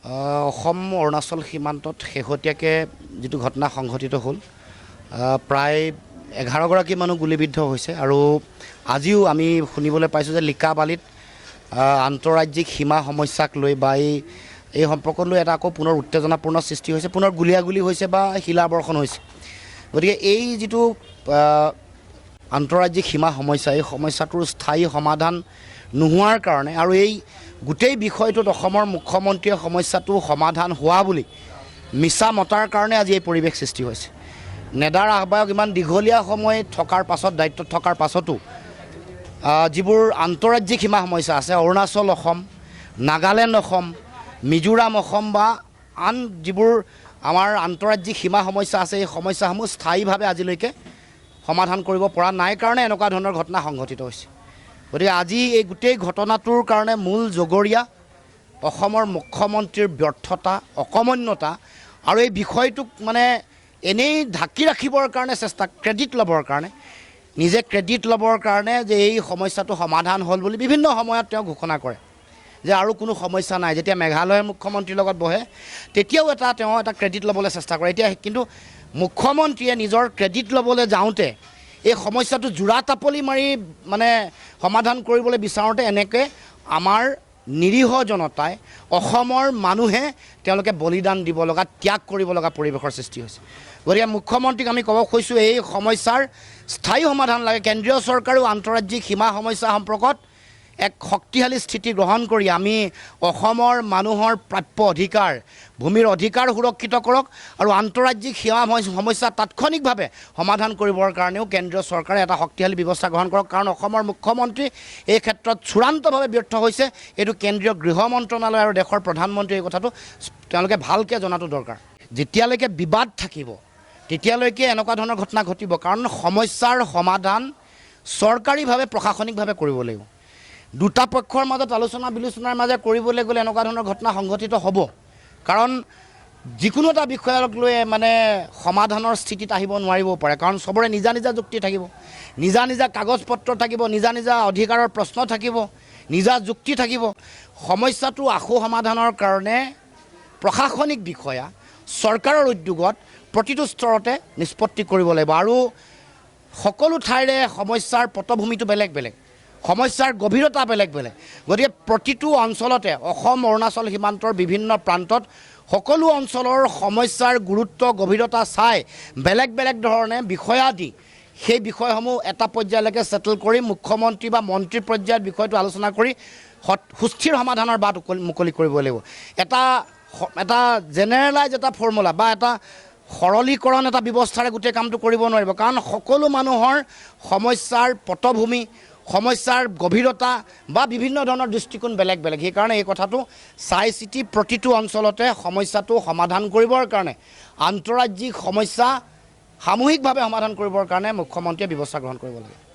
অসম অৰুণাচল সীমান্তত শেহতীয়াকৈ যিটো ঘটনা সংঘটিত হ'ল, প্ৰায় 11গৰাকী মানুহ গুলীবিদ্ধ হৈছে আৰু আজিও আমি শুনিবলৈ পাইছোঁ যে লিকাবালিত আন্তঃৰাজ্যিক সীমা সমস্যাক লৈ বা এই সম্পৰ্কত লৈ এটা আকৌ পুনৰ উত্তেজনাপূৰ্ণ সৃষ্টি হৈছে, পুনৰ গুলীয়াগুলী হৈছে বা শিলাবৰ্ষণ হৈছে। গতিকে এই যিটো আন্তঃৰাজ্যিক সীমা সমস্যা, এই সমস্যাটোৰ স্থায়ী সমাধান নোহোৱাৰ কাৰণে আৰু এই গোটেই বিষয়টোত অসমৰ মুখ্যমন্ত্ৰীয়ে সমস্যাটো সমাধান হোৱা বুলি মিছা মতাৰ কাৰণে আজি এই পৰিৱেশ সৃষ্টি হৈছে। নেডাৰ আহ্বায়ক ইমান দীঘলীয়া সময় থকাৰ পাছত, দায়িত্বত থকাৰ পাছতো যিবোৰ আন্তঃৰাজ্যিক সীমা সমস্যা আছে, অৰুণাচল অসম, নাগালেণ্ড অসম, মিজোৰাম অসম বা আন যিবোৰ আমাৰ আন্তঃৰাজ্যিক সীমা সমস্যা আছে, এই সমস্যাসমূহ স্থায়ীভাৱে আজিলৈকে সমাধান কৰিব পৰা নাই কাৰণে এনেকুৱা ধৰণৰ ঘটনা সংঘটিত হৈছে। গতিকে আজি এই গোটেই ঘটনাটোৰ কাৰণে মূল জগৰীয়া অসমৰ মুখ্যমন্ত্ৰীৰ ব্যৰ্থতা, অকমন্যতা আৰু এই বিষয়টোক এনেই ঢাকি ৰাখিবৰ কাৰণে চেষ্টা, ক্ৰেডিট ল'বৰ কাৰণে, নিজে ক্ৰেডিট ল'বৰ কাৰণে যে এই সমস্যাটো সমাধান হ'ল বুলি বিভিন্ন সময়ত তেওঁ ঘোষণা কৰে যে আৰু কোনো সমস্যা নাই। যেতিয়া মেঘালয়ৰ মুখ্যমন্ত্ৰীৰ লগত বহে তেতিয়াও তেওঁ এটা ক্ৰেডিট ল'বলৈ চেষ্টা কৰে। এতিয়া কিন্তু মুখ্যমন্ত্ৰীয়ে নিজৰ ক্ৰেডিট ল'বলৈ যাওঁতে এই সমস্যাটো জোৰা তাপলি মাৰি সমাধান কৰিবলৈ বিচাৰোঁতে এনেকৈ আমাৰ নিৰীহ জনতাই, অসমৰ মানুহে তেওঁলোকে বলিদান দিব লগা, ত্যাগ কৰিব লগা পৰিৱেশৰ সৃষ্টি হৈছে। গতিকে মুখ্যমন্ত্ৰীক আমি ক'ব খুজিছোঁ, এই সমস্যাৰ স্থায়ী সমাধান লাগে। কেন্দ্ৰীয় চৰকাৰেও আন্তঃৰাজ্যিক সীমা সমস্যা সম্পৰ্কত এক শক্তিশালী স্থিতি গ্ৰহণ কৰি আমি অসমৰ মানুহৰ প্ৰাপ্য অধিকাৰ, ভূমিৰ অধিকাৰ সুৰক্ষিত কৰক আৰু আন্তঃৰাজ্যিক সীমা সমস্যা তাৎক্ষণিকভাৱে সমাধান কৰিবৰ কাৰণেও কেন্দ্ৰীয় চৰকাৰে এটা শক্তিশালী ব্যৱস্থা গ্ৰহণ কৰক। কাৰণ অসমৰ মুখ্যমন্ত্ৰী এই ক্ষেত্ৰত চূড়ান্তভাৱে ব্যৰ্থ হৈছে। এইটো কেন্দ্ৰীয় গৃহ মন্ত্ৰণালয় আৰু দেশৰ প্ৰধানমন্ত্ৰীয়ে এই কথাটো তেওঁলোকে ভালকৈ জনাটো দৰকাৰ। যেতিয়ালৈকে বিবাদ থাকিব তেতিয়ালৈকে এনেকুৱা ধৰণৰ ঘটনা ঘটিব। কাৰণ সমস্যাৰ সমাধান চৰকাৰীভাৱে, প্ৰশাসনিকভাৱে কৰিব লাগিব। দুটা পক্ষৰ মাজত আলোচনা বিলোচনাৰ মাজে কৰিবলৈ গ'লে এনেকুৱা ধৰণৰ ঘটনা সংঘটিত হ'ব। কাৰণ যিকোনো এটা বিষয়ক লৈ সমাধানৰ স্থিতিত আহিব নোৱাৰিবও পাৰে। কাৰণ চবৰে নিজা নিজা যুক্তি থাকিব, নিজা নিজা কাগজ পত্ৰ থাকিব, নিজা নিজা অধিকাৰৰ প্ৰশ্ন থাকিব, নিজা যুক্তি থাকিব। সমস্যাটো আশু সমাধানৰ কাৰণে প্ৰশাসনিক বিষয়া, চৰকাৰৰ উদ্যোগত প্ৰতিটো স্তৰতে নিষ্পত্তি কৰিব লাগিব। আৰু সকলো ঠাইৰে সমস্যাৰ পটভূমিটো বেলেগ বেলেগ, সমস্যাৰ গভীৰতা বেলেগ বেলেগ। গতিকে প্ৰতিটো অঞ্চলতে, অসম অৰুণাচল সীমান্তৰ বিভিন্ন প্ৰান্তত সকলো অঞ্চলৰ সমস্যাৰ গুৰুত্ব, গভীৰতা চাই বেলেগ বেলেগ ধৰণে বিষয়া দি সেই বিষয়সমূহ এটা পৰ্যায়লৈকে ছেটেল কৰি মুখ্যমন্ত্ৰী বা মন্ত্ৰী পৰ্যায়ত বিষয়টো আলোচনা কৰি সুস্থিৰ সমাধানৰ বাট মুকলি কৰিব লাগিব। এটা জেনেৰেলাইজ এটা ফৰ্মুলা বা এটা সৰলীকৰণ এটা ব্যৱস্থাৰে গোটেই কামটো কৰিব নোৱাৰিব। কাৰণ সকলো মানুহৰ সমস্যাৰ পটভূমি, সমস্যাৰ গভীৰতা বা বিভিন্ন ধৰণৰ দৃষ্টিকোণ বেলেগ বেলেগ। সেইকাৰণে এই কথাটো চাই চিতি প্ৰতিটো অঞ্চলতে সমস্যাটো সমাধান কৰিবৰ কাৰণে, আন্তঃৰাজ্যিক সমস্যা সামূহিকভাৱে সমাধান কৰিবৰ কাৰণে মুখ্যমন্ত্ৰীয়ে ব্যৱস্থা গ্ৰহণ কৰিব লাগে।